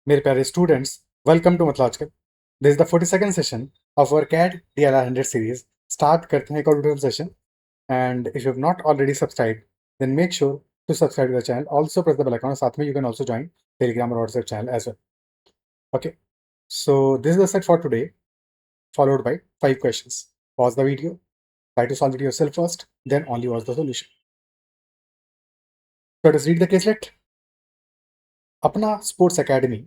मेरे प्यारे students, welcome to Mathological. This is the 42nd session of our CAD DLR 100 series. Start करते हैं एक और beautiful session. And if you have not already subscribe, then make sure to subscribe the channel. Also press the bell icon. साथ में you can also join Telegram और WhatsApp channel as well. Okay, so this is the set for today, followed by 5 questions. Pause the video, try to solve it yourself first, then only watch the solution. So let us read the caselet. Apna Sports Academy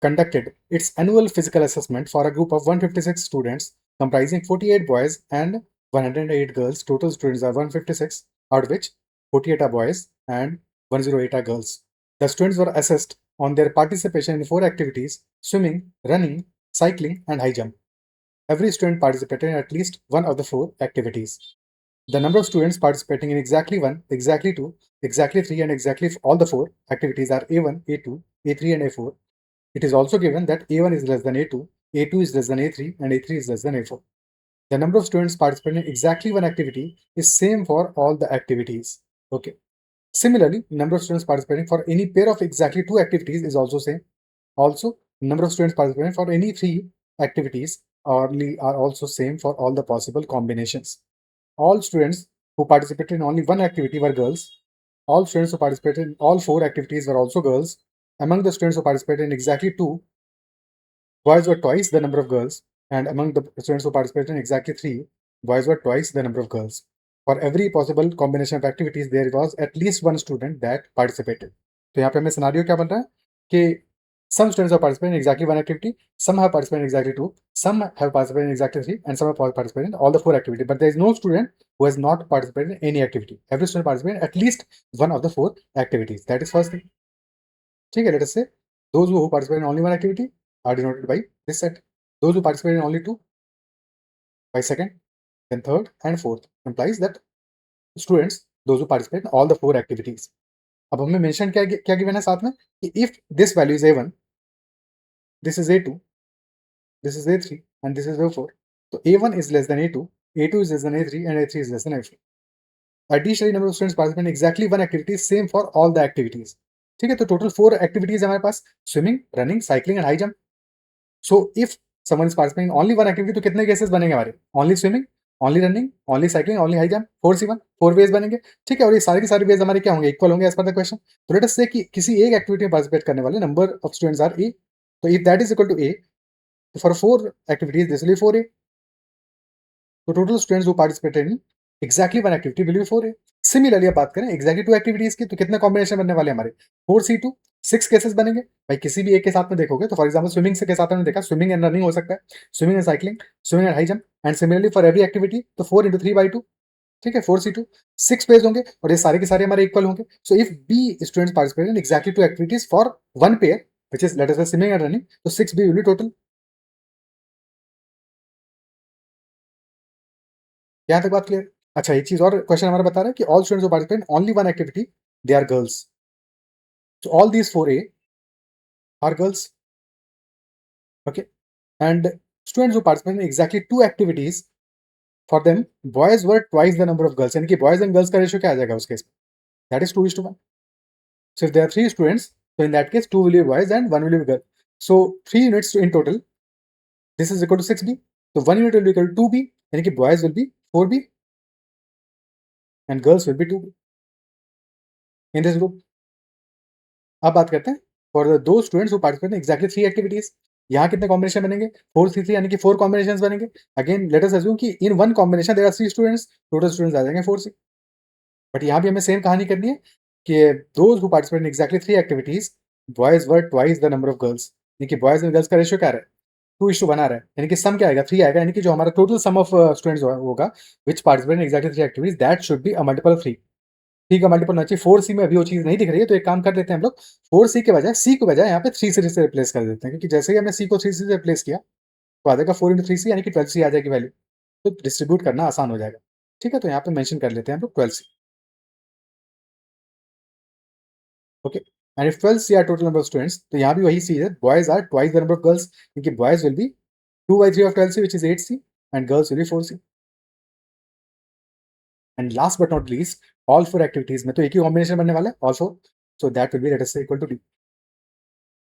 conducted its annual physical assessment for a group of 156 students comprising 48 boys and 108 girls. Total students are 156, out of which 48 are boys and 108 are girls. The students were assessed on their participation in 4 activities: swimming, running, cycling, and high jump. Every student participated in at least one of the 4 activities. The number of students participating in exactly 1, exactly 2, exactly 3, and exactly all the 4 activities are A1, A2, A3, and A4. It is also given that A1 is less than A2, A2 is less than A3, and A3 is less than A4. The number of students participating in exactly one activity is same for all the activities. Okay. Similarly, number of students participating for any pair of exactly 2 activities is also same. Also, number of students participating for any 3 activities are also same for all the possible combinations. All students who participated in only one activity were girls. All students who participated in all 4 activities were also girls. Among the students who participated in exactly 2, boys were twice the number of girls, and among the students who participated in exactly 3, boys were twice the number of girls. For every possible combination of activities, there was at least one student that participated. तो यहाँ पे हमें scenario क्या बन रहा है कि some students have participated in exactly one activity, some have participated in exactly 2, some have participated in exactly 3, and some have participated in all the 4 activities. But there is no student who has not participated in any activity. Every student participated in at least one of the 4 activities. That is first thing. ठीक है, let us say those who participate in only one activity are denoted by this set. Those who participate in only 2 by second, then third and fourth. Implies that students, those who participate in all the 4 activities. अब हमें mention क्या given है साथ में कि if this value is A1, this is A2, this is A3, and this is A4. So A1 is less than A2, A2 is less than A3, and A3 is less than A4. Additionally, number of students participate in exactly one activity is same for all the activities. ठीक है, तो total 4 activities हमारे पास: swimming, running, cycling and high jump. So if someone is participating only one activity, तो कितने cases बनेंगे हमारे? Only swimming, only running, only cycling, only high jump, 4C1, 4 ways बनेंगे. ठीक है, और ये सारे के सारे वेज हमारे क्या होंगे? इक्वल होंगे एज पर द क्वेश्चन. तो लेट अस से कि किसी एक एक्टिविटी में पार्टिसिपेट करने वाले number of students are A. तो if that is equal to A, for 4 activities this will be 4A. तो total students who participated in exactly one activity will be 4A. Similarly अब बात करें exactly 2 activities की, तो कितने combination बनने वाले हमारे? 4C2, 6 केसेस बनेंगे भाई. किसी भी एक के साथ में देखोगे तो फॉर एग्जांपल स्विमिंग से के साथ हमने देखा स्विमिंग एंड रनिंग हो सकता है, swimming and cycling, swimming and high jump, and similarly for every activity तो 4 into 3/2. ठीक है, 4C2, 6 पेज होंगे और ये सारे के सारे हमारे इक्वल होंगे. So if B students participate in exactly 2 activities for one pair which is let us say swimming and running, तो 6B विल बी टोटल. यहाँ तक बात क्लियर? अच्छा, एक चीज और क्वेश्चन हमारा बता रहा है कि all students who participate only one activity they are girls. So all these 4A are girls. Okay, and students who participate in exactly 2 activities, for them boys were twice the number of girls. यानी कि boys and girls का ratio क्या आ जाएगा उस case में? That is 2:1. So if there are 3 students, so in that case 2 will be boys and 1 will be girl. So 3 units in total. This is equal to 6B. So 1 unit will be equal to 2B. यानी कि boys will be 4B and girls will be 2B in this group. अब बात करते हैं for दो students who participate in exactly 3 activities. यहाँ कितने combination बनेंगे? 4C3 यानी कि 4 कॉम्बिनेशंस बनेंगे. अगेन लेट अस अज्यूम कि in one combination there are 3 students, total students आ जाएंगे 4C. बट यहाँ भी हमें सेम कहानी करनी है कि those who participate in exactly 3 activities, boys were twice the number of girls. यानी कि बॉयज एंड गर्ल्स का रेशियो क्या आ रहा है? 2:1 आ रहा है. यानी कि सम क्या आएगा? 3 आएगा. यानी कि जो हमारा टोटल सम ऑफ स्टूडेंट्स होगा which participate in exactly 3 activities, that should be a multiple of 3. C का मल्टीपल होना चाहिए. 4C में अभी वो चीज नहीं दिख रही है, तो एक काम कर लेते हैं हम लोग, 4C के बजाय सी के बजाय यहाँ पे 3 से रिप्लेस कर देते हैं. क्योंकि जैसे ही हमने सी को 3 से रिप्लेस किया तो आ जाएगा 4 into 3C, यानी कि 12C आ जाएगी वैल्यू. तो डिस्ट्रीब्यूट करना आसान हो जाएगा. ठीक है, तो यहाँ पे मेंशन कर लेते हैं हम लोग 12C. Okay, and if 12C are total number of students, तो यहाँ भी वही चीज है, boys are twice the number of girls. क्योंकि boys will be 2/3 of 12C which is 8C, and girls will be 4C. And last but not least, all 4 activities में तो एक ही कॉम्बिनेशन बनने वाला है, all 4. So that will be let us say equal to D.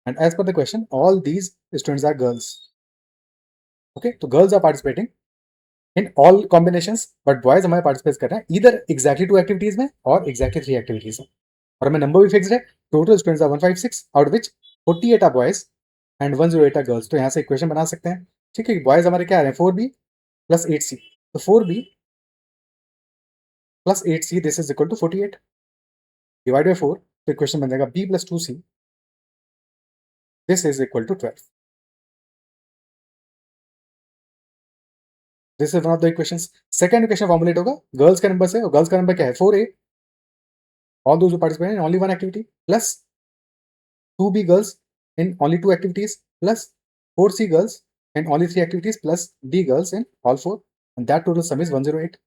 and as per the question all these students are girls. Okay, तो girls are participating in all combinations but boys हमारे participate कर रहे हैं either exactly 2 activities में और exactly 3 activities में, और हमें नंबर भी फिक्स्ड है. Total students are 156 out which 48 are boys and 108 are girls. तो यहाँ से इक्वेशन बना सकते हैं. ठीक है, बॉयज हमारे क्या आ रहे हैं 4b प्लस 8c, तो 4b plus 8c this is equal to 48 divide by 4, तो इक्वेशन बन जाएगा b plus 2c this is equal to 12. This is one of the equations. Second equation formulate होगा गर्ल्स का नंबर से, और girls का number क्या है 4a all those who participate in only one activity plus 2b girls in only 2 activities plus 4c girls in only 3 activities plus d girls in all 4, and that total sum is 108.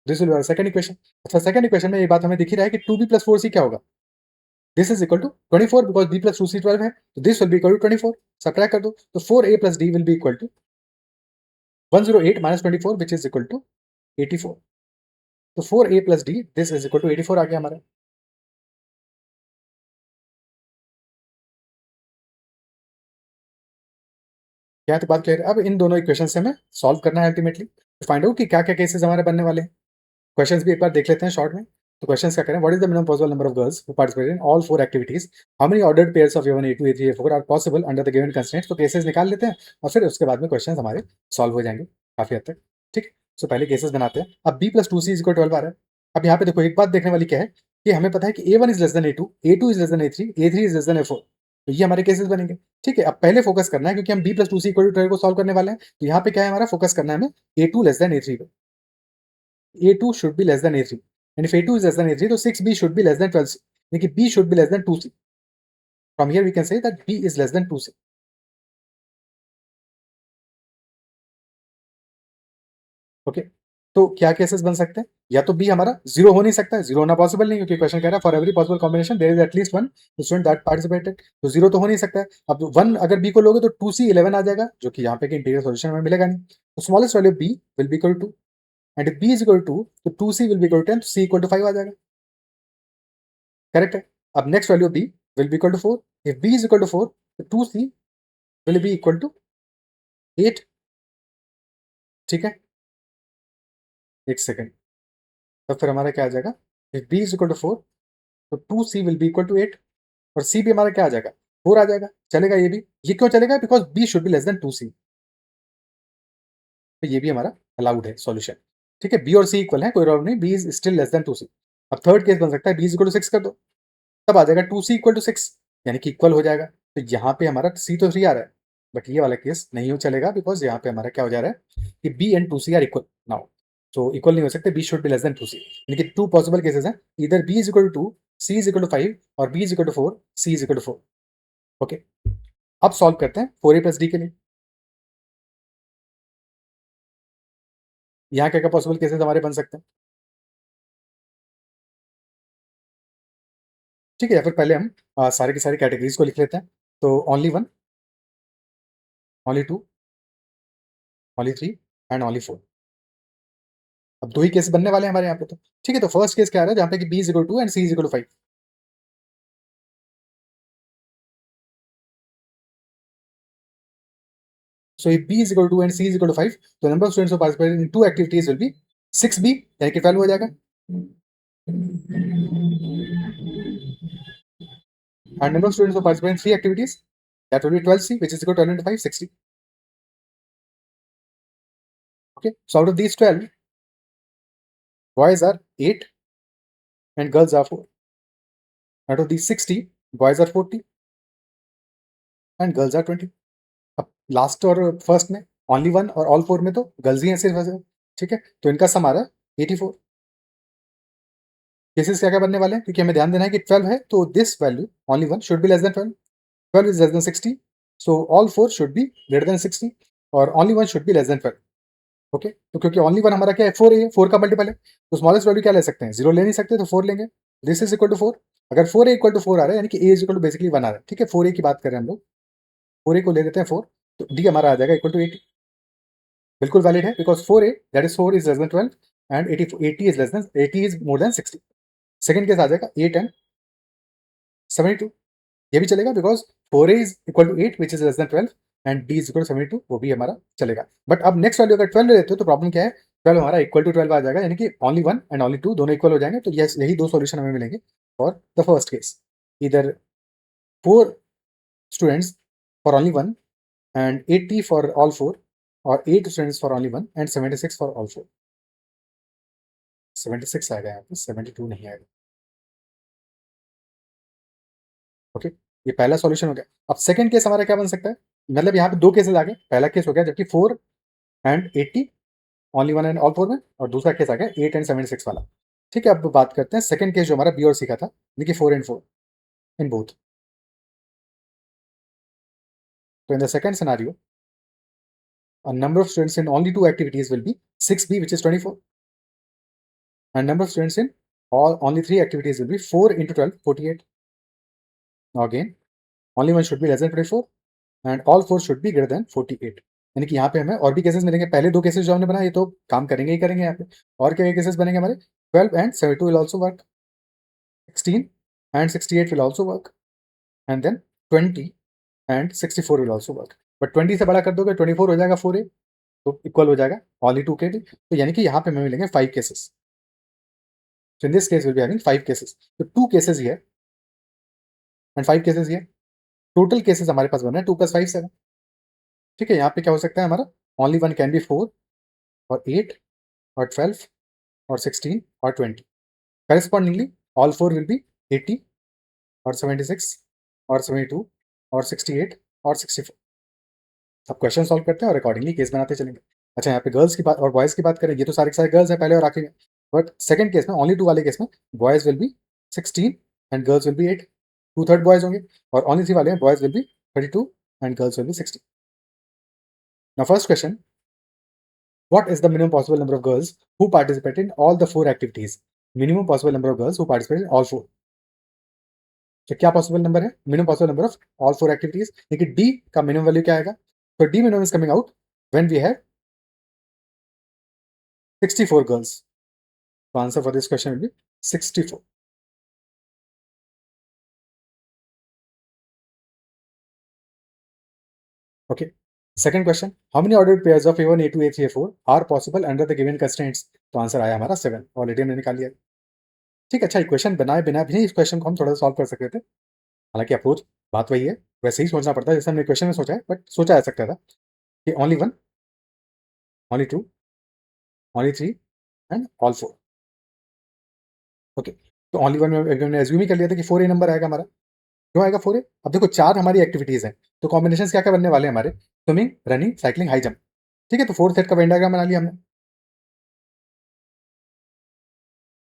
This will be our second equation. अच्छा, second equation में ये बात हमें दिख ही रहा है कि 2b plus 4c क्या होगा. This is equal to 24 because b plus 2c 12 है, तो this will be equal to 24. Subtract कर दो तो 4a plus d will be equal to 108 minus 24 which is equal to 84. तो 4a plus d this is equal to 84 आ गया हमारा. क्या तो बात क्लियर है. अब इन दोनों इक्वेशन से हमें सॉल्व करना है अल्टीमेटली, फाइंड आउट कि क्या क्या केसेस हमारे बनने वाले हैं. क्वेश्चंस भी एक बार देख लेते हैं शॉर्ट में. तो क्वेश्चंस क्या करें, what is the minimum possible number of girls who participate in all 4 activities, how many ordered pairs of A1 A2 A3 A4 are possible under the given constraints. तो केसेस निकाल लेते हैं और फिर उसके बाद में क्वेश्चंस हमारे सॉल्व हो जाएंगे काफी हद तक. ठीक, सो पहले केसेस बनाते हैं. अब b plus 2c is equal 12 आ रहा है. अब यहाँ पे देखो एक बात देखने वाली क्या है कि हमें पता है कि A1 is less then A2, A2 is less then A3, A3 is less then A4. तो ये हमारे केसेस बनेंगे. ठीक है, अब पहले फोकस करना है क्योंकि हम b plus 2c equal to 12 को सॉल्व करने वाले हैं. तो यहाँ पे क्या है हमारा फोकस करना है हमें A2 लेस देन A3 पे. A2 should be less than A3. And if A2 is less than A3, तो 6B should be less than 12C. यानी कि B should be less than 2C. From here we can say that B is less than 2C. Okay, तो क्या cases बन सकते हैं, या तो बी हमारा जीरो हो नहीं सकता है, जीरो होना पॉसिबल नहीं क्योंकि क्वेश्चन कह रहा है for every possible combination there is at least one student that participated. तो जीरो तो हो नहीं सकता है. अब वन अगर बी को लोगे तो 2c 11 आ जाएगा जो कि यहाँ पे इंटीग्रल सॉल्यूशन में मिलेगा नहीं. तो smallest value B will be equal to, and if B is equal to तो 2c will be equal to 10, तो c इक्वल टू 5 आ जाएगा. करेक्ट है. अब next value B will be equal to 4. If B is equal to 4 तो 2c will be equal to 8. ठीक है, एक second. तो फिर हमारा क्या आ जाएगा, if B is equal to 4 तो 2c will be equal to 8, और c भी हमारा क्या आ जाएगा 4 आ जाएगा. चलेगा ये भी. ये क्यों चलेगा, because b should be less than 2c. तो ये भी हमारा अलाउड है सॉल्यूशन. ठीक है, b और c इक्वल है, कोई प्रॉब्लम नहीं, b is still less than 2c. अब थर्ड केस बन सकता है b इज इक्वल टू 6 कर दो, तब आ जाएगा 2c इक्वल टू 6, यानी कि इक्वल हो जाएगा. तो यहाँ पे हमारा c तो 3 आ रहा है, बट ये वाला केस नहीं हो चलेगा बिकॉज यहाँ पे हमारा क्या हो जा रहा है कि b and 2c are equal now. तो इक्वल नहीं हो सकते, b should be less than 2c. यानी कि टू पॉसिबल केसेस हैं, इधर b is equal to 2, c is equal to 5 और b is equal to 4, c is equal to 4. Okay, अब सॉल्व करते हैं 4a प्लस d के लिए. यहाँ क्या क्या पॉसिबल केसेस हमारे बन सकते हैं. ठीक है, या फिर पहले हम सारे की सारी कैटेगरीज को लिख लेते हैं. तो only 1, only 2, only 3 and only 4. अब दो ही केस बनने वाले हैं हमारे यहाँ पे. तो ठीक है, तो फर्स्ट केस क्या आ रहा है जहाँ पे कि b is equal to and c is equal to 5. So if b is equal to and c is equal to 5, the number of students who participate in two activities will be 6b, यानी कि 12 हो जाएगा. And number of students who participate in three activities, that will be 12c, which is equal to 12 into 5, 60. Okay, so out of these 12, boys are 8 and girls are 4. Out of these 60, boys are 40 and girls are 20. अब last और first में only 1 और all 4 में तो girls ही हैं सिर्फ ऐसे. ठीक है, तो इनका सम आ रहा है 84. केसेस क्या क्या बनने वाले हैं, क्योंकि हमें ध्यान देना है कि 12 है तो this value only 1 should be less than 12, 12 is less than 60, so all 4 should be greater than 60 और only 1 should be less than 12. Okay, तो क्योंकि only 1 हमारा क्या है 4 है, 4 का मल्टीपल है, तो स्मॉलेस्ट वैल्यू क्या ले सकते हैं, 0 ले नहीं सकते, तो 4 लेंगे. This is equal to 4. अगर 4 इक्वल टू 4 आ रहा है यानी कि a is equal to basically 1 आ रहा है. ठीक है, 4a की बात कर रहे हैं हम लोग, 4a को ले लेते हैं 4, तो d हमारा आ जाएगा इक्वल टू 80. बिल्कुल वैलिड है because 4a that is 4 is less than 12 and 80 is less than 80 is more than 60. Second case आ जाएगा 8 एंड 72. ये भी चलेगा because 4a is equal to 8 which is less than 12 and d is equal to 72, वो भी हमारा चलेगा। But अब नेक्स्ट वैल्यू अगर 12 ले लेते हो तो प्रॉब्लम क्या है, 12 हमारा इक्वल टू 12 आ जाएगा, यानी कि ओनली 1 एंड ओनली 2 दोनों इक्वल हो जाएंगे। तो यही दो सॉल्यूशन हमें मिलेंगे फॉर द फर्स्ट केस, इधर 4 students for only one and 80 for all 4, or 8 students for only one and 76 for all 4। 76 आएगा यहाँ पे, 72 नहीं आएगा। ओके, ये पहला सॉल्यूशन हो गया। अब सेकंड केस हमारा क्या बन सकता है, मतलब यहाँ पे दो केसेस आ गए, पहला केस हो गया जबकि 4 and 80 only one and all 4 में, और दूसरा केस आ गया 8 एंड 76 वाला। ठीक है, अब बात करते हैं सेकंड केस जो हमारा बी और सी का था, देखिए 4 एंड 4 इन बोथ। तो in the second scenario a number of students in only two activities will be 6b, which is 24, and number of students in all only three activities will be 4 into 12, 48. Now again, only one should be less than 24 and all four should be greater than 48। यानी कि यहाँ पे हमें और भी cases मिलेंगे, पहले दो केसेस जो हमने बनाए ये तो काम करेंगे ही करेंगे। यहाँ पे और क्या केसेस बनेंगे हमारे, 12 and 72 will also work, 16 and 68 will also work, and then 20 and 64 will also work। But 20 से बड़ा कर दोगे 24 हो जाएगा 4a, तो इक्वल हो जाएगा ओनली 2 के लिए। तो यानी कि यहाँ पे हमें मिलेंगे 5 cases. So in this case, we'll be having 5 cases. So 2 cases here and 5 cases here. Total cases हमारे पास बन रहे हैं 2 + 5 7। ठीक है, यहाँ पे क्या हो सकता है हमारा, ओनली वन कैन बी 4 और 8 और 12 और 16 और 20। करेस्पॉन्डिंगली ऑल 4 विल बी 80 और 76 और 72 और 68 और 64। अब क्वेश्चन सॉल्व करते हैं और अकॉर्डिंगली केस बनाते चलेंगे। अच्छा, यहाँ पे गर्ल्स की बात और बॉयज़ की बात करें, ये तो सारे के सारे गर्ल्स हैं पहले और आखिरी में, बट सेकंड केस में ओनली 2 वाले केस में boys will be 16 and girls will be 8, 2/3 boys होंगे, और ओनली 3 वाले में boys will be 32 and girls will be 16। Now first question, what is the minimum possible number of girls who participate in all the 4 activities? Minimum possible number of girls who participate in all 4। तो क्या possible number है, minimum possible number of all 4 activities, लेकिन D का minimum value क्या आएगा? तो D minimum is coming out when we have 64 girls. The answer for this question will be 64. Okay. Second question, how many ordered pairs of A1, A2, A3, A4 are possible under the given constraints? तो answer आया हमारा 7, already हमने निकाल लिया। ठीक है, अच्छा equation बनाए बिना भी इस क्वेश्चन को हम थोड़ा सा सॉल्व कर सकते थे। हालांकि अप्रोच बात वही है, वैसे ही सोचना पड़ता है जैसे हमने क्वेश्चन में सोचा है, बट सोचा जा सकता था कि only one, only two, only three and all 4। Okay, तो ओनली वन में हमने एज्यूम ही कर लिया था कि 4A नंबर आएगा हमारा। क्यों आएगा 4A? अब देखो 4 हमारी एक्टिविटीज हैं, तो कॉम्बिनेशन क्या क्या बनने वाले हैं हमारे, swimming, running, cycling, high jump. ठीक है, तो 4 सेट का वेन डायग्राम बना लिया हमने।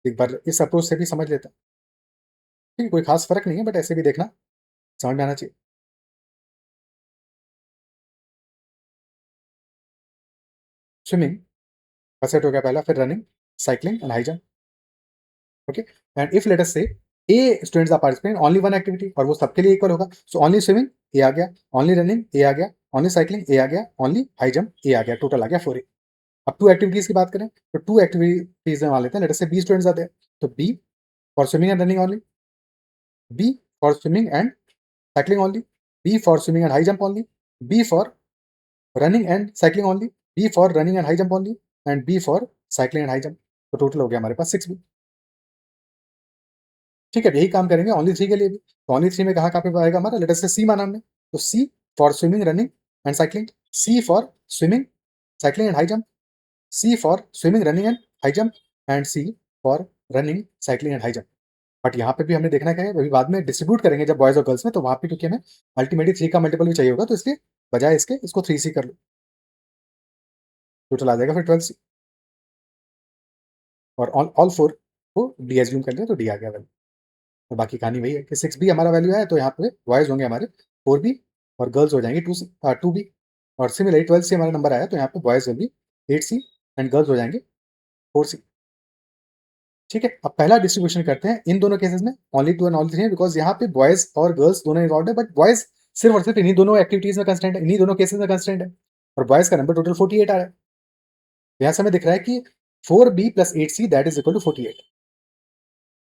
एक बार इस अप्रोच से भी समझ लेते हैं। ठीक है, कोई खास फर्क नहीं है, बट ऐसे भी देखना समझ में आना चाहिए। स्विमिंग का सेट हो गया पहला, फिर running, cycling and high jump. Okay, and if let us say A students are participating only one activity, और वो सबके लिए इक्वल होगा, सो ओनली स्विमिंग ए आ गया, ओनली रनिंग ए आ गया, ओनली साइकिलिंग ए आ गया, ओनली हाई जंप ए आ गया, टोटल आ गया 4A। अब 2 एक्टिविटीज की बात करें तो 2 एक्टिविटीज में मान लेते हैं, लेट अस से बी स्टूडेंट्स आते हैं, तो B for swimming and running only, B for swimming and cycling only, B for swimming and high jump only, B for running and cycling only, B for running and high jump only, and B for cycling and high jump। तो total हो गया हमारे पास 6B। ठीक है, यही काम करेंगे only 3 के लिए भी। तो ओनली 3 में कहाँ कहाँ पे आएगा हमारा, लेट अस से C माना हमने, तो C for swimming, running and cycling, C for swimming, cycling and high jump, C for swimming, running and high jump, and C for running, cycling and high jump. But यहाँ पे भी हमने देखना क्या है, अभी बाद में डिस्ट्रीब्यूट करेंगे जब बॉयज और गर्ल्स में, तो वहाँ पे क्योंकि हमें अल्टीमेटली 3 का मल्टीपल भी चाहिए होगा, तो इसलिए बजाय इसके इसको 3C कर लो, टोटल आ जाएगा फिर 12C। और ऑल 4 को डी एज्यूम कर लिया तो डी आ गया वैल्यू। तो बाकी कहानी वही है कि 6B हमारा वैल्यू है, तो यहाँ पे बॉयज होंगे हमारे 4B और गर्ल्स हो जाएंगे 2B। और सिमिलरली 12C हमारा नंबर आया, तो यहाँ पे boys will B 8C and girls हो जाएंगे 4C। ठीक है, अब पहला डिस्ट्रीब्यूशन करते हैं इन दोनों केसेस में, ओनली 2 एंड ओनली 3 है, बिकॉज यहाँ पे बॉयज और गर्ल्स दोनों इन्वॉल्व है, बट बॉयज सिर्फ और सिर्फ इन्हीं दोनों एक्टिविटीज में कंस्टेंट है, इन्हीं दोनों केसेस में कंस्टेंट है, और बॉयज का नंबर टोटल 48 आ रहा है। यहाँ से हमें दिख रहा है कि 4B + 8C that is equal to 48।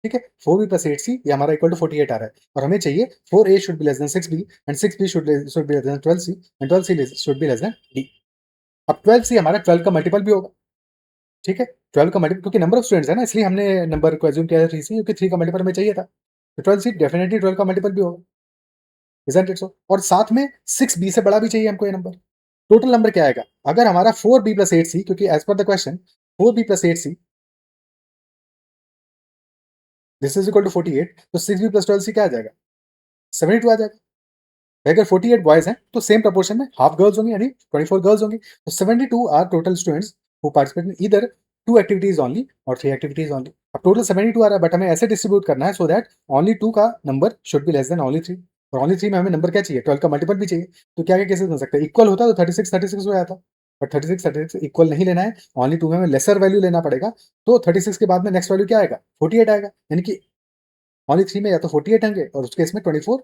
ठीक है, 4b प्लस 8c ये हमारा इक्वल टू 48 आ रहा है और हमें चाहिए 4a should be less then 6b and 6b should be less then 12c and 12c should be less then d। अब 12c हमारा 12 का मल्टीपल भी होगा, ठीक है, 12 का मल्टीपल क्योंकि नंबर ऑफ स्टूडेंट्स है ना, इसलिए हमने नंबर को एज्यूम किया 3c क्योंकि 3 का मल्टीपल हमें चाहिए था, तो 12c डेफिनेटली 12 का मल्टीपल भी होगा, इजंट इट सो? और साथ में 6b से बड़ा भी चाहिए हमको ये नंबर। टोटल नंबर क्या आएगा अगर हमारा 4b प्लस 8c, क्योंकि as per the question 4b plus 8c this is equal to 48, तो 6b प्लस 12c क्या आ जाएगा, 72 आ जाएगा। अगर 48 बॉयज हैं तो सेम प्रपोर्शन में हाफ गर्ल्स होंगी यानी 24 गर्ल्स होंगी, तो 72 are total students who participate in either 2 activities only और 3 एक्टिविटीज ओनली। अब टोटल 72 आ रहा है बट हमें ऐसे डिस्ट्रीब्यूट करना है सो दैट ओनली 2 का number should be less then only 3, और ओनली 3 में हमें नंबर क्या चाहिए, 12 का मल्टीपल भी चाहिए। तो क्या क्या केसेस बन सकते हैं, इक्वल होता तो 36 36 हो जाता, बट 36 36 इक्वल नहीं लेना है, ओनली 2 में हमें लेसर वैल्यू लेना पड़ेगा। तो 36 के बाद में नेक्स्ट वैल्यू क्या आएगा, 48 आएगा, यानी कि ओनली 3 में या तो 48 होंगे और उस केस में 24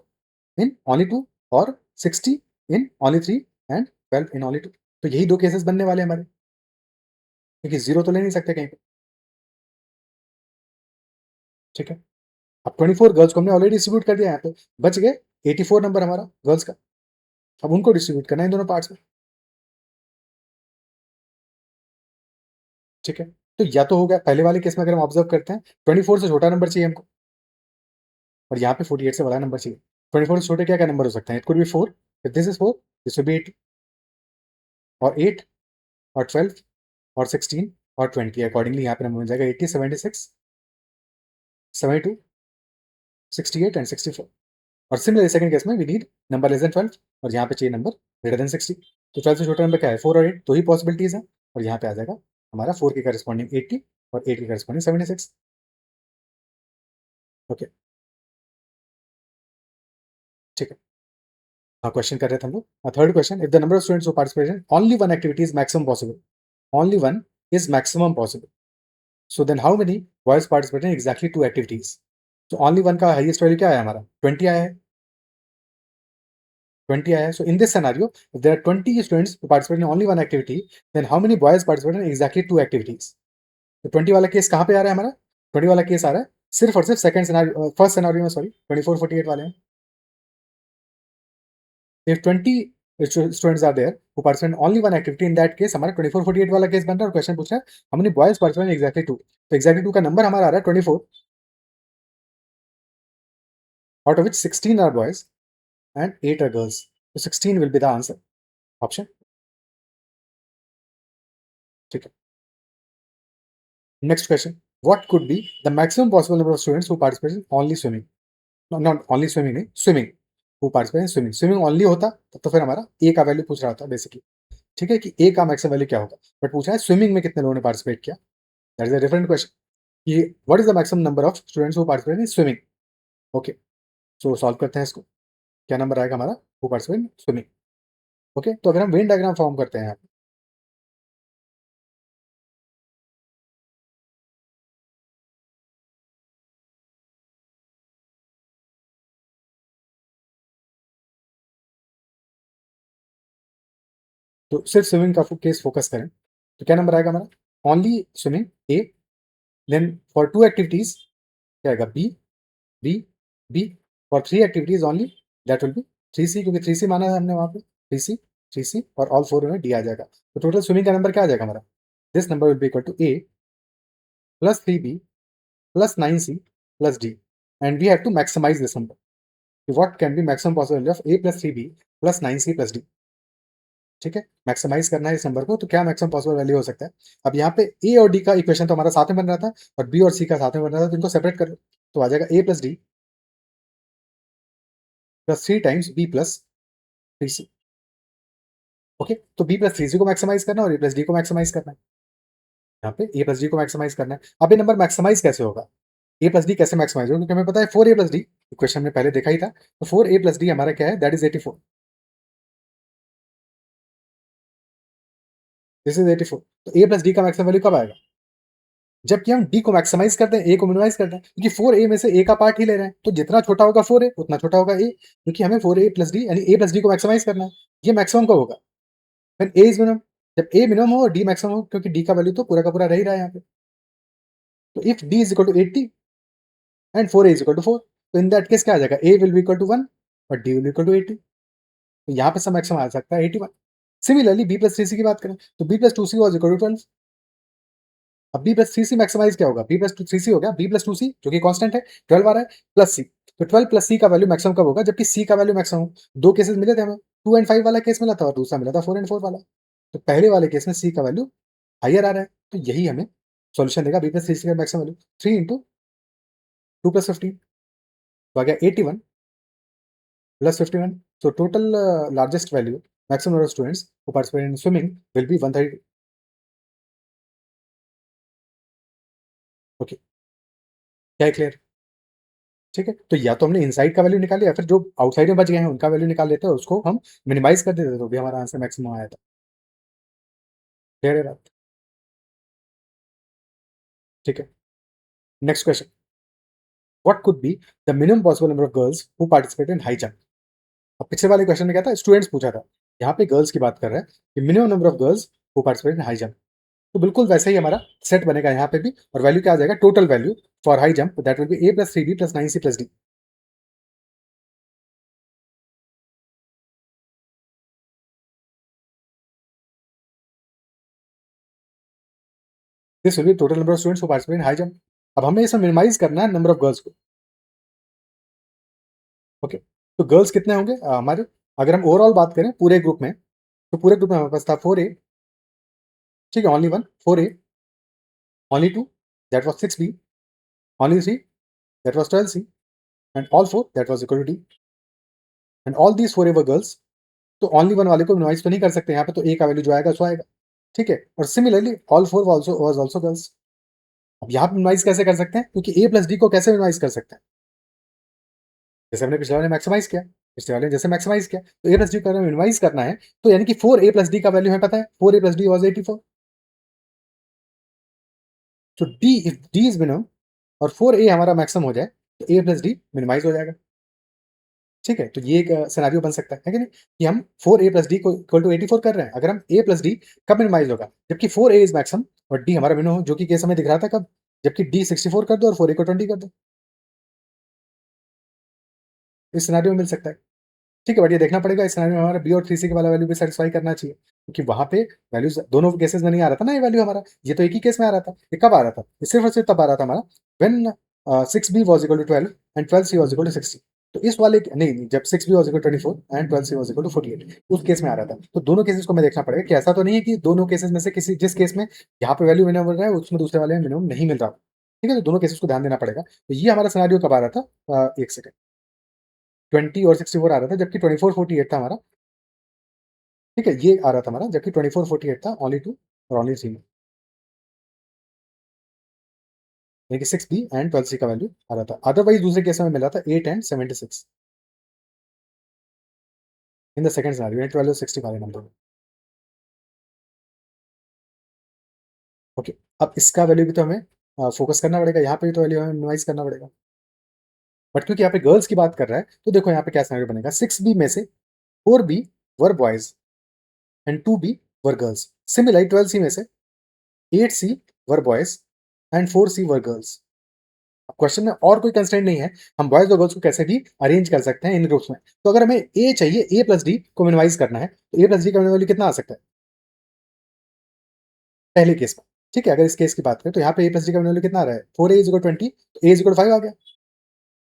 इन ओनली 2 और 60 in only 3 and 12 in only 2। तो यही दो केसेस बनने वाले हमारे, क्योंकि जीरो तो ले नहीं सकते कहीं पे, ठीक है। अब 24 गर्ल्स को हमने ऑलरेडी डिस्ट्रीब्यूट कर दिया यहाँ पे, बच गए 84 नंबर हमारा गर्ल्स का। अब उनको डिस्ट्रीब्यूट करना है इन दोनों पार्ट्स में, ठीक है। तो या तो हो गया पहले वाले केस में, अगर हम ऑब्जर्व करते हैं 24 से छोटा नंबर चाहिए हमको और यहाँ पे 48 से बड़ा नंबर चाहिए। 24 से छोटे क्या क्या नंबर हो सकते हैं, it could be 4, if this is 4 this will B 8, और 8 और 12 और 16 और 20 अकॉर्डिंगली यहाँ पे नंबर मिल जाएगा 80 76 72 68 एंड 64। और सिमिलरली सेकंड केस में we need number less than 12 और यहाँ पे चाहिए नंबर ग्रेटर देन 60। तो 12 से छोटा नंबर क्या है, 4 और 8, दो ही पॉसिबिलिटीज है, और यहाँ पे आ जाएगा हमारा 4 के करस्पॉन्डिंग 80 और 8 के करस्पॉन्डिंग 76। ओके, ठीक है। हाँ, क्वेश्चन कर रहे थे हम लोग, third question, if the number of students who participate in only one activity is maximum possible, only one is maximum possible, so then how many boys participate in exactly 2 activities. तो only one का highest value क्या है हमारा, 20 आया है, 20 आया है। So in this scenario, if there are 20 students who participate in only one activity, then how many boys participate in exactly 2 activities? तो 20 वाला केस कहाँ पे आ रहा है हमारा, 20 वाला केस आ रहा है सिर्फ और सिर्फ सेकंड सिनेरियो, फर्स्ट सिनेरियो में, सॉरी 24 48 वाले हैं। If 20 students are there who participate in only one activity, in that case हमारा 24 48 वाला केस बन रहा है और क्वेश्चन पूछ रहा है how many boys participate in exactly 2, तो exactly 2 का नंबर हमारा आ रहा है 24, out of which 16 are boys and 8 are girls, so 16 will be the answer option, ठीक है। Next question. What could be the maximum possible number of students who participate in only swimming? No, not only swimming, नहीं, swimming. Who participate in swimming? Swimming only होता तो फिर हमारा a का value पूछ रहा होता बेसिकली, ठीक है, कि a का मैक्सिमम वैल्यू क्या होगा, बट पूछा है स्विमिंग में कितने लोगों ने पार्टिसिपेट किया। That is a different question कि what is the maximum number of students who participate in swimming. Okay, so solve करते हैं इसको, क्या नंबर आएगा हमारा who participate in swimming. Okay, तो अगर हम वेन डायग्राम फॉर्म करते हैं यहाँ पे, तो सिर्फ स्विमिंग का केस फोकस करें तो क्या नंबर आएगा हमारा, only swimming A, then for 2 activities क्या आएगा B B B, for 3 activities only that will be 3C, क्योंकि 3C माना है हमने वहाँ पे 3C और ऑल 4 में डी आ जाएगा। तो टोटल स्विमिंग का नंबर क्या आ जाएगा हमारा, this number will be equal to A plus 3B plus 9C plus D, and we have to maximize this number, what can be maximum possible of A plus 3B plus 9C plus D, ठीक है। Maximise करना है इस number को, तो क्या maximum possible value हो सकता है। अब यहाँ पे ए और डी का इक्वेशन तो हमारा साथ में बन रहा था और बी और सी का साथ में बन रहा था, तो इनको सेपरेट कर लो, तो आ जाएगा A plus D plus 3 times B plus 3C। Okay, तो बी प्लस 3C को मैक्सिमाइज करना है और ए प्लस डी को मैक्सिमाइज करना है, यहाँ पे ए प्लस डी को मैक्सिमाइज करना है। अब ये नंबर मैक्सिमाइज कैसे होगा, ए प्लस डी कैसे मैक्सिमाइज होगा, क्योंकि हमें पता है 4a प्लस डी, इक्वेशन में पहले देखा ही था, तो 4a प्लस डी हमारा क्या है, दैट इज 84, दिस इज 84। तो ए प्लस डी का मैक्सिमम वैल्यू कब आएगा, जबकि हम डी को मैक्सिमाइज करते हैं, ए को मिनिमाइज करते हैं, क्योंकि 4a में से ए का पार्ट ही ले रहे हैं, तो जितना छोटा होगा 4a उतना छोटा होगा ए, क्योंकि हमें 4a प्लस डी यानी ए प्लस डी को मैक्सिमाइज करना है। ये मैक्सिमम कब होगा, व्हेन ए इज मिनिमम, जब ए मिनिमम हो और डी मैक्सिमम हो, क्योंकि डी का वैल्यू तो पूरा का पूरा रह ही रहा है यहाँ पे। तो if D is equal to 80, and 4a is equal to 4। तो इन दैट केस क्या आ जाएगा, a will be equal to 1 और d will be equal to 80। तो यहाँ पे सब मैक्सिमम आ सकता है 81। सिमिलरली b प्लस 3c की बात करें तो b plus 2c was equal to 12। अब b प्लस 3c मैक्सिमाइज क्या होगा, b प्लस 3c हो गया b प्लस 2c जो कि कांस्टेंट है, 12 आ रहा है, प्लस c। तो 12 प्लस c का वैल्यू मैक्सिमम कब होगा, जबकि c का वैल्यू मैक्सिमम हो। दो केसेस मिले थे हमें, 2 एंड 5 वाला केस मिला था और दूसरा मिला था 4 एंड 4 वाला। तो पहले वाले केस में c का वैल्यू हाइयर आ रहा है, तो यही हमें सॉल्यूशन देगा b प्लस 3c का मैक्सिमम वैल्यू 3 इंटू 2 प्लस 15, तो आ गया 81 plus 51। So total largest value, maximum number of students who participate in swimming will be 130। Okay, क्या है क्लियर? ठीक है, तो या तो हमने इनसाइड का वैल्यू निकाल लिया, फिर जो आउटसाइड में बच गए हैं उनका वैल्यू निकाल लेते हैं, उसको हम मिनिमाइज कर देते तो भी हमारा आंसर मैक्सिमम आया था। क्लियर है बात? ठीक है, next question, what could be the minimum possible number of girls who participate in high jump. अब पिछले वाले क्वेश्चन में क्या था, स्टूडेंट्स पूछा था, यहाँ पे गर्ल्स की बात कर रहे हैं कि minimum number of girls who participate in high jump. तो बिल्कुल वैसे ही हमारा सेट बनेगा यहाँ पे भी, और वैल्यू क्या आ जाएगा, total value for high jump that will B a plus 3b plus 9c plus d। This will B total number of students who participate in high jump. अब हमें इसमें मिनिमाइज करना है नंबर ऑफ गर्ल्स को। Okay, तो girls कितने होंगे हमारे, अगर हम ओवरऑल बात करें पूरे ग्रुप में, तो पूरे ग्रुप में हमारे पास था 4a, ठीक है, only one 4a, only two that was 6b, only three that was 12c, and all four that was equal to d, and all these four ever girls. तो ओनली वन वाले को minimise तो नहीं कर सकते यहाँ पे, तो a का वैल्यू जो आएगा सो आएगा। ठीक है, और similarly all four was also girls. अब यहाँ पे मिनिमाइज कैसे कर सकते हैं, क्योंकि a प्लस डी को कैसे मिनिमाइज कर सकते हैं, जैसे हमने पिछले वाले मैक्सिमाइज किया, पिछले वाले जैसे मैक्सिमाइज किया, तो a प्लस डी को अगर मिनिमाइज करना है, तो यानी कि 4a प्लस डी का वैल्यू हमें पता है, 4a प्लस डी वाज 84। तो d if d is minimum और 4a हमारा मैक्सिमम हो जाए, तो a प्लस डी मिनिमाइज हो जाएगा। ठीक है, तो ये एक सिनेरियो बन सकता है कि नहीं, कि हम 4a प्लस डी को इक्वल टू 84 कर रहे हैं, अगर हम a प्लस डी कब मिनिमाइज होगा, जबकि 4a इज मैक्सिमम और d हमारा मिनिमम, जो कि केस हमें दिख रहा था कब, जबकि d 64 कर दो और 4a को 20 कर दो, इस सिनेरियो में मिल सकता है। ठीक है, बट ये देखना पड़ेगा इस सिनेरियो में हमारा बी और 3c के वाला वैल्यू भी सेटिस्फाई करना चाहिए, क्योंकि वहां पे वैल्यूज दोनों केसेस में नहीं आ रहा था ना ये वैल्यू हमारा, ये तो एक ही केस में आ रहा था। ये कब आ रहा था, ये सिर्फ और सिर्फ तब आ रहा था हमारा when 6b was equal to 12 and 12c was equal to 60। तो इस वाले नहीं, जब 6b was equal to 24 and 12c was equal to 48, उस केस में आ रहा था। तो दोनों केसेस को मैं देखना पड़ेगा कि ऐसा तो नहीं है कि दोनों केसेस में से किसी, जिस केस में यहाँ पे वैल्यू मिनिमम मिल रहा है उसमें दूसरे वाले में मिनिमम नहीं मिल रहा। ठीक है, तो दोनों केसेस को ध्यान देना पड़ेगा। तो ये हमारा सिनेरियो कब आ रहा था, एक सेकंड, 20 और 64 आ रहा था, जबकि 24 48 था हमारा। ठीक है, ये आ रहा था हमारा, जबकि 24 48 था ओनली टू और ओनली थ्री में, यानी कि 6b एंड 12c का वैल्यू आ रहा था। अदरवाइज दूसरे केस में मिला था 8 and 76 in the second scenario, 12 और 60 वाले नंबर में। ओके, अब इसका वैल्यू भी तो हमें फोकस करना पड़ेगा, यहाँ पे भी तो वैल्यू हमें मिनिमाइज करना पड़ेगा। बट क्योंकि यहाँ पे गर्ल्स की बात कर रहा है, तो देखो यहाँ पे क्या सिनेरियो बनेगा, 6b में से 4b were boys and 2b were girls. Similarly 12c में से 8c were boys and 4c were girls. Question में और कोई कंस्ट्रेंट नहीं है, हम बॉयज और गर्ल्स को कैसे भी अरेंज कर सकते हैं इन ग्रुप्स में। तो अगर हमें ए चाहिए, ए प्लस डी को मिनिमाइज करना है, तो ए प्लस डी का वैल्यू कितना आ सकता है पहले केस में। ठीक है, अगर इस केस की बात करें तो यहाँ पे ए प्लस डी का वैल्यू कितना आ रहा है, 4a इज इक्वल 20, तो ए इज इक्वल 5 आ गया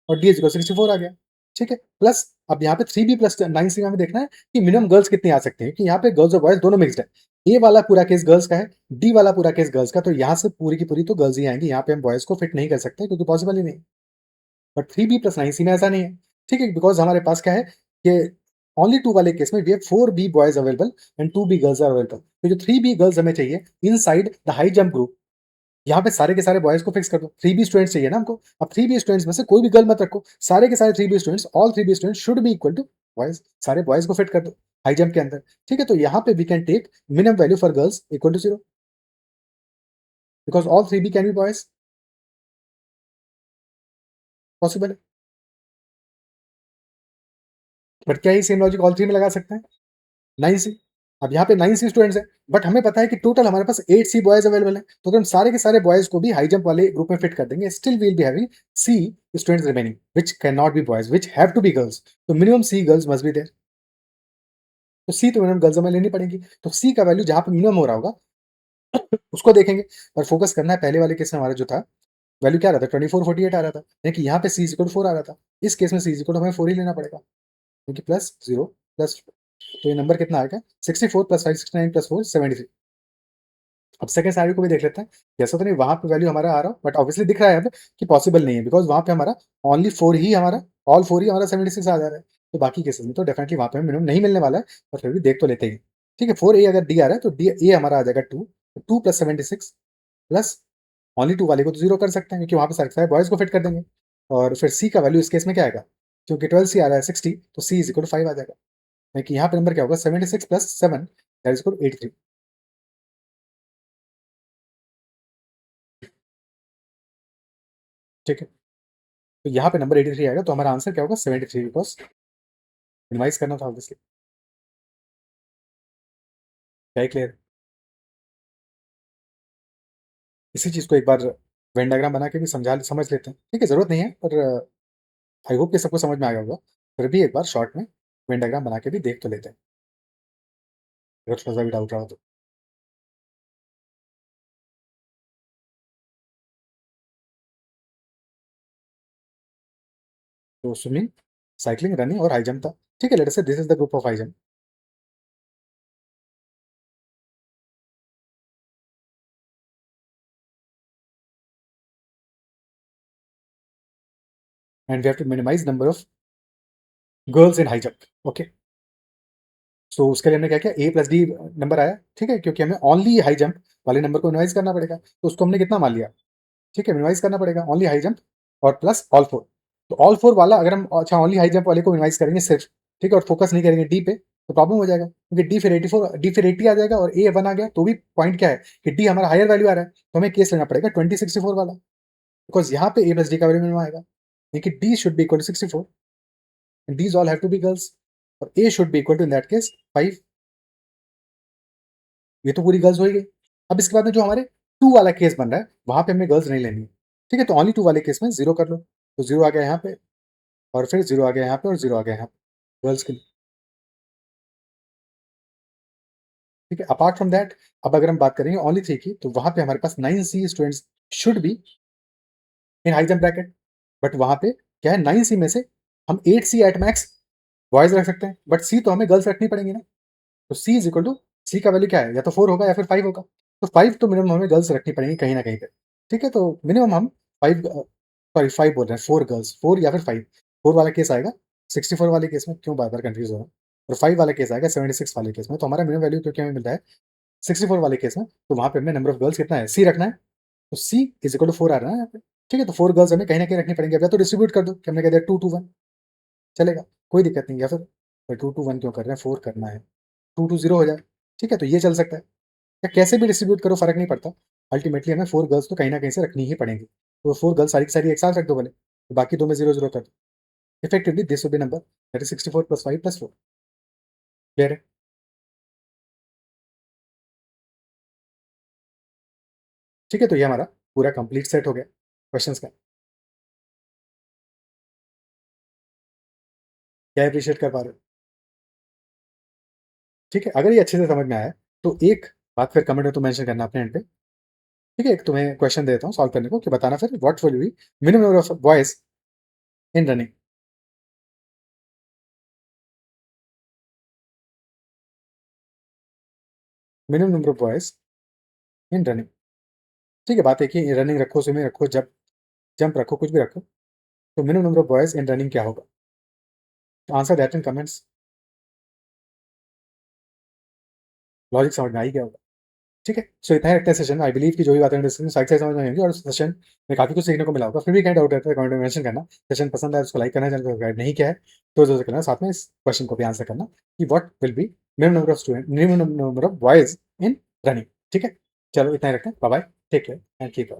और डी इज इक्वल 64 आ गया। ठीक है, प्लस अब यहाँ पे 3b प्लस 9c में हमें देखना है कि मिनिमम गर्ल्स कितनी आ सकती है, कि यहाँ पे गर्ल्स और बॉयज दोनों मिक्सड है। ए वाला पूरा केस गर्ल्स का है, डी वाला पूरा केस गर्ल्स का, तो यहाँ से पूरी की पूरी तो गर्ल्स ही आएंगी, यहाँ पे हम बॉयज को फिट नहीं कर सकते क्योंकि पॉसिबल ही नहीं। बट 3b प्लस 9c में ऐसा नहीं है। ठीक है, बिकॉज हमारे पास क्या है कि ओनली टू वाले केस में we have 4b boys available and 2b girls are available. तो जो 3b गर्ल्स हमें चाहिए inside the high jump group, यहाँ पे सारे के सारे बॉयज को फिक्स कर दो, 3b स्टूडेंट्स चाहिए ना हमको। अब 3b स्टूडेंट्स में से कोई भी गर्ल मत रखो, सारे के सारे 3b students, all 3b students should be equal to boys, सारे बॉयज को फिट कर दो हाई जंप के अंदर। ठीक है, तो यहाँ पे we can take minimum value for girls equal to 0, because all 3b can be boys, possible है। बट क्या ये सेम लॉजिक ऑल थ्री में लगा सकते हैं, 9c। अब यहाँ पे 9 सी स्टूडेंट्स हैं, बट हमें पता है कि टोटल हमारे पास 8 सी बॉयज अवेलेबल है, तो अगर हम सारे के सारे बॉयज को भी हाई जंप वाले ग्रुप में फिट कर देंगे, still we will be having C students remaining which can not be boys, which have to be girls, तो minimum C girls must be there. तो सी तो मिनिमम गर्ल्स हमें लेनी पड़ेगी, तो सी का वैल्यू जहां पे मिनिमम हो रहा होगा उसको देखेंगे, और फोकस करना है पहले वाले केस में हमारा जो था वैल्यू क्या आ रहा था, 2448 आ रहा था, यानी कि यहाँ पे सी इक्वल 4 आ रहा था, इस केस में सी इक्वल हमें 4 ही लेना पड़ेगा, क्योंकि प्लस 0 प्लस, तो ये नंबर कितना आएगा 64 प्लस 5 69 प्लस 4 73। अब सेकंड सिनेरियो को भी देख लेते हैं, जैसा तो नहीं वहां पे वैल्यू हमारा आ रहा, बट ऑब्वियसली दिख रहा है यहाँ पे कि पॉसिबल नहीं है, बिकॉज वहां पे हमारा ओनली 4 ही हमारा, ऑल 4 ही हमारा 76 आ जा रहा है, तो बाकी केसेस में तो डेफिनेटली वहां पे मिनिमम नहीं मिलने वाला है, पर फिर भी देख तो लेते ही। ठीक है, 4 ए अगर डी आ रहा है तो डी ए हमारा आ जाएगा 2, 2 प्लस 76 प्लस ओनली 2 वाले को तो जीरो कर सकते हैं, क्योंकि वहां पे सारे बॉयज को फिट कर देंगे, और फिर सी का वैल्यू इस केस में क्या आएगा, क्योंकि 12 सी आ रहा है 60, तो सी इज इक्वल 5 आ जाएगा, यानी कि यहाँ पे नंबर क्या होगा 76 प्लस 7 दैट इज इक्वल 83। ठीक है, तो यहाँ पे नंबर 83 आएगा, तो हमारा आंसर क्या होगा 73, बिकॉज मिनिमाइज करना था ऑब्वियसली। क्या क्लियर, इसी चीज को एक बार वेन डायग्राम बना के भी समझ लेते हैं, ठीक है, जरूरत नहीं है, पर आई होप कि सबको समझ में आ गया होगा, फिर भी एक बार शॉर्ट में वेन डायग्राम बना के भी देख तो लेते हैं, अगर थोड़ा सा भी डाउट रहा तो स्विमिंग, साइकिलिंग, रनिंग और हाई जंप था। ठीक है, let us say this is the group of high jump, and we have to minimise number of girls in high jump. Okay, so उसके लिए हमने क्या किया, ए प्लस डी नंबर आया, ठीक है, क्योंकि हमें ओनली हाई जंप वाले नंबर को मिनिमाइज करना पड़ेगा, तो उसको हमने कितना मान लिया, ठीक है, मिनिमाइज करना पड़ेगा ओनली हाई जंप और प्लस ऑल फोर, तो ऑल फोर वाला अगर हम अच्छा ओनली हाई जंप वाले को मिनिमाइज करेंगे सिर्फ, ठीक है, और फोकस नहीं करेंगे डी पे, तो प्रॉब्लम हो जाएगा, क्योंकि डी फिर 84, डी फिर 80 आ जाएगा, और ए 1 आ गया, तो भी पॉइंट क्या है कि डी हमारा हायर वैल्यू आ रहा है, तो हमें केस लेना पड़ेगा 2064 वाला, बिकॉज यहाँ पे ए प्लस डी का वैल्यू मिनिमम आएगा, लेकिन D should be equal to 64 and these all have to be girls, और a should be equal to in that case 5, ये तो पूरी गर्ल्स हो ही गई। अब इसके बाद में जो हमारे 2 वाला केस बन रहा है वहां पे हमें गर्ल्स नहीं लेनी है, ठीक है, तो ओनली 2 वाले केस में 0 कर लो, तो 0 आ गया यहाँ पे, और फिर 0 आ गया यहाँ पे, और 0 आ गया यहाँ पे गर्ल्स के लिए। ठीक है, अपार्ट फ्रॉम दैट, अब अगर हम बात करेंगे ओनली 3 की, तो वहां पे हमारे पास 9 C students should be in high jump bracket, but वहां पे क्या है 9 सी में से हम 8 सी एट मैक्स बॉयज रख सकते हैं, बट सी तो हमें गर्ल्स रखनी पड़ेंगी ना, तो सी इज इक्वल टू, सी का वैल्यू क्या है, या तो 4 होगा या फिर 5 होगा, तो 5 तो मिनिमम हमें गर्ल्स रखनी पड़ेंगी कहीं ना कहीं पे। ठीक है, तो मिनिमम हम 5, सॉरी 5 बोल रहे हैं, 4 गर्ल्स, 4 या फिर 5, 4 वाला केस आएगा 64 वाले केस में, क्यों बार बार कंफ्यूज हो रहा है, और 5 वाला केस आएगा 76 वाले केस में, तो हमारा मिनिमम वैल्यू क्योंकि हमें मिल रहा है 64 वाले केस में, तो वहां पे हमें नंबर ऑफ गर्ल्स कितना है, सी रखना है, तो सी इज इक्वल टू 4 आ रहा है यहाँ पे। ठीक है, तो 4 गर्ल्स हमें कहीं ना कहीं रखनी पड़ेंगी, अब या तो डिस्ट्रीब्यूट कर दो कि हमने कह दिया 2 to 1 चलेगा, कोई दिक्कत नहीं, या फिर 2 to 1 क्यों कर रहे हैं, 4 करना है, 2 to 0 हो जाए, ठीक है, तो ये चल सकता है, या कैसे भी डिस्ट्रीब्यूट करो फर्क नहीं पड़ता, अल्टीमेटली हमें 4 गर्ल्स तो कहीं ना कहीं से रखनी ही पड़ेंगी, तो 4 गर्ल्स सारी की सारी एक साथ रख दो भले, तो बाकी दो में 0 0 कर दो, effectively this will B number that is 64 plus 5 plus 4। Clear है, ठीक है, तो ये हमारा पूरा कंप्लीट सेट हो गया क्वेश्चंस का, क्या अप्रिशिएट कर पा रहे हो, ठीक है, अगर ये अच्छे से समझ में आया तो एक बात फिर कमेंट में तो मेंशन करना अपने एंड पे, ठीक है, एक तुम्हें क्वेश्चन देता हूँ सॉल्व करने को, कि बताना फिर what will be minimum number of boys in running, minimum number of boys in running, ठीक है, बात एक ही, रनिंग रखो, स्विमिंग रखो, जब जंप रखो, कुछ भी रखो, तो minimum number of boys in running क्या होगा, answer that in comments, logic समझ में आई क्या होगा, ठीक है, सो इतना ही रखते हैं सेशन में, आई बिलीव कि जो भी बातें डिस्कशन साइड से समझ में आएंगी, और सेशन में काफी कुछ सीखने को मिला होगा, फिर भी कहीं डाउट रहता है कमेंट में मेंशन करना, सेशन पसंद आया उसको लाइक करना, चैनल को सब्सक्राइब नहीं किया है तो जरूर करना, साथ में इस क्वेश्चन को भी आंसर करना कि what will be minimum number of student, minimum number of boys in running, ठीक है, चलो इतना ही रखते हैं, bye bye, take care and keep